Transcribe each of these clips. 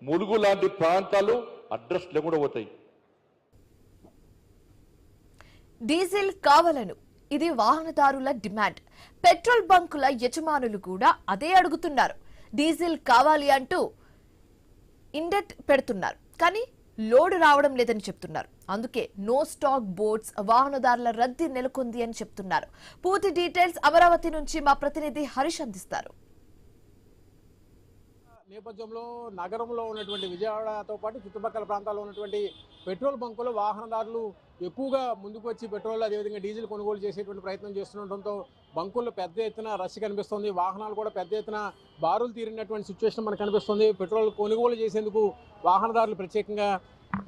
ములుగు లాంటి ప్రాంతాలు అడ్రస్ లేకుండా పోతాయి. డీజిల్ కావాలను ఇది వాహనదారుల డిమాండ్. పెట్రోల్ బంకుల యజమానులు కూడా అదే అడుగుతున్నారు. డీజిల్ కావాలి అంటూ ఇండెట్ పెడుతున్నారు, కానీ లోడ్ రావడం లేదని చెప్తున్నారు. అందుకే నో స్టాక్ బోర్డ్స్, వాహనదారుల రద్దీ నెలకొంది అని చెప్తున్నారు. పూర్తి డీటెయిల్స్ అమరావతి నుంచి మా ప్రతినిధి హరీష్ అందిస్తారు. నేపథ్యంలో నగరంలో ఉన్నటువంటి విజయవాడతో పాటు చుట్టుపక్కల ప్రాంతాల్లో ఉన్నటువంటి పెట్రోల్ బంకులు వాహనదారులు ఎక్కువగా ముందుకు వచ్చి పెట్రోల్ అదేవిధంగా డీజిల్ కొనుగోలు చేసేటువంటి ప్రయత్నం చేస్తుండటంతో బంకుల్లో పెద్ద ఎత్తున రష్ కనిపిస్తుంది. వాహనాలు కూడా పెద్ద ఎత్తున బారులు తీరినటువంటి సిచ్యువేషన్ మనకు కనిపిస్తుంది. పెట్రోల్ కొనుగోలు చేసేందుకు వాహనదారులు ప్రత్యేకంగా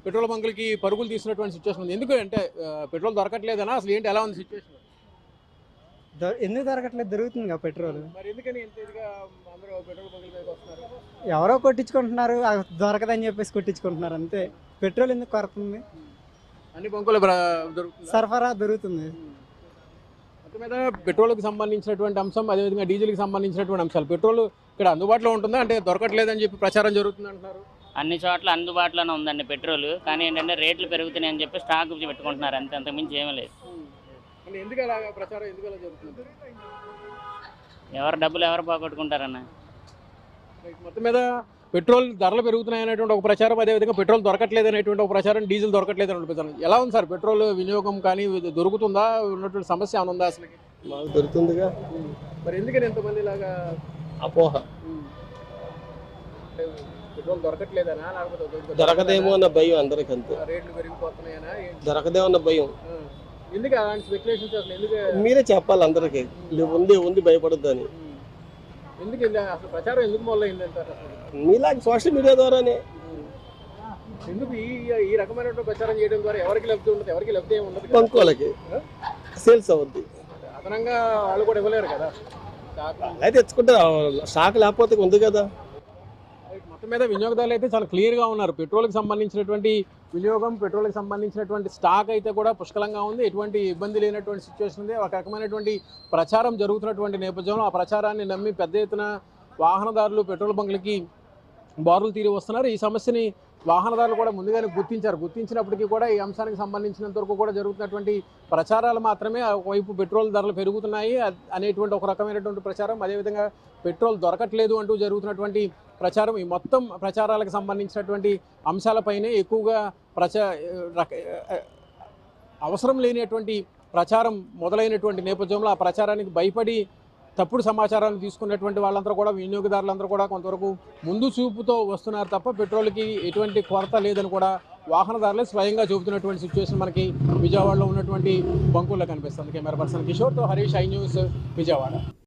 పెట్రోల్ బంకులకి పరుగులు తీసినటువంటి సిచ్యువేషన్ ఉంది. ఎందుకు అంటే పెట్రోల్ దొరకట్లేదనా, అసలు ఏంటి, ఎలా ఉంది సిచ్యువేషన్? ఎందుకు దొరకట్లేదు? దొరుకుతుంది కదా పెట్రోల్. మరి ఎందుకని ఎంత ఇదిగా అందరూ పెట్రోల్ బంకుల మీదకి వస్తున్నారు? ఎవరో కొట్టించుకుంటున్నారు, దొరకదని చెప్పేసి కొట్టించుకుంటున్నారు అంతే. పెట్రోల్ ఎందుకు కొరతుంది? అన్ని బంకులు దొరుకుతుంది, సరఫరా దొరుకుతుంది. మొత్తం మీద పెట్రోల్కి సంబంధించినటువంటి అంశం, అదేవిధంగా డీజిల్కి సంబంధించినటువంటి అంశాలు, పెట్రోల్ ఇక్కడ అందుబాటులో ఉంటుందా, అంటే దొరకట్లేదని చెప్పి ప్రచారం జరుగుతుంది అంటున్నారు. అన్ని చోట్ల అందుబాటులోనే ఉందండి పెట్రోల్, కానీ ఏంటంటే రేట్లు పెరుగుతున్నాయని చెప్పి స్టాక్ పెట్టుకుంటున్నారు అంతే, అంతకుమించి ఏమీ లేదు. ఎందుకు అలా ప్రచారం, ఎందుకు అలా జరుగుతుంది? ఎవరు డబ్బులు ఎవరు పోగొట్టుకుంటారన్న. మొత్తం మీద పెట్రోల్ ధరలు పెరుగుతున్నాయనేటువంటి ఒక ప్రచారం, అదేవిధంగా పెట్రోల్ దొరకట్లేదు అనేటువంటి ఒక ప్రచారం, డీజిల్ దొరకట్లేదు అనే ప్రచారం. ఎలా ఉంది సార్ పెట్రోల్ వినియోగం, కానీ దొరుకుతుందా, ఉన్నటువంటి సమస్య ఏమైనా ఉందా అసలు? మాకు దొరుకుతుందిగా. మరి ఎందుకని ఎంతమంది ఇలాగా అపోహ? పెట్రోల్ దొరకట్లేదనా, లేకపోతే దొరకదేమో అన్న భయం అందరికి, అంతే. రేట్లు పెరిగిపోతున్నాయనా, దొరకదేమో అన్న భయం. ఎందుకు అలాంటి స్పెక్యులేషన్స్ అసలు ఎందుకు? మీరే చెప్పాలి అందరికి, ఉంది భయపడద్దని. ఎందుకు అసలు ప్రచారం ఎందుకు మొదలైంది అంటారు? మీలాంటి సోషల్ మీడియా ద్వారానే. ఎందుకు ఈ రకమైనటువంటి ప్రచారం చేయడం ద్వారా ఎవరికి లబ్ధి ఉండదు, ఎవరికి లబ్ధి ఏమి ఉండదు. బంకు వాళ్ళకి సేల్స్ అవుద్ది, అదనంగా వాళ్ళు కూడా ఇవ్వలేరు కదా. అయితే తెచ్చుకుంటారు, స్టాక్ లేకపోతే ఉంది కదా. మొత్తం మీద వినియోగదారులు అయితే చాలా క్లియర్గా ఉన్నారు. పెట్రోల్కి సంబంధించినటువంటి వినియోగం, పెట్రోల్కి సంబంధించినటువంటి స్టాక్ అయితే కూడా పుష్కలంగా ఉంది, ఎటువంటి ఇబ్బంది లేనటువంటి సిచ్యువేషన్ ఉంది. ఒక రకమైనటువంటి ప్రచారం జరుగుతున్నటువంటి నేపథ్యంలో ఆ ప్రచారాన్ని నమ్మి పెద్ద ఎత్తున వాహనదారులు పెట్రోల్ బంకులకి బారులు తీరి వస్తున్నారు. ఈ సమస్యని వాహనదారులు కూడా ముందుగానే గుర్తించినప్పటికీ కూడా ఈ అంశానికి సంబంధించినంత వరకు కూడా జరుగుతున్నటువంటి ప్రచారాలు మాత్రమే. ఒకవైపు పెట్రోల్ ధరలు పెరుగుతున్నాయి అనేటువంటి ఒక రకమైనటువంటి ప్రచారం, అదేవిధంగా పెట్రోల్ దొరకట్లేదు అంటూ జరుగుతున్నటువంటి ప్రచారం, ఈ మొత్తం ప్రచారాలకు సంబంధించినటువంటి అంశాలపైనే ఎక్కువగా అవసరం లేనటువంటి ప్రచారం మొదలైనటువంటి నేపథ్యంలో ఆ ప్రచారానికి భయపడి తప్పుడు సమాచారాన్ని తీసుకున్నటువంటి వాళ్ళందరూ కూడా, వినియోగదారులందరూ కూడా కొంతవరకు ముందు చూపుతో వస్తున్నారు తప్ప పెట్రోల్కి ఎటువంటి కొరత లేదని కూడా వాహనదారులే స్వయంగా చూపుతున్నటువంటి సిచ్యువేషన్ మనకి విజయవాడలో ఉన్నటువంటి బంకుల్లో కనిపిస్తుంది. కెమెరా పర్సన్ కిషోర్తో హరీష్, ఐ న్యూస్, విజయవాడ.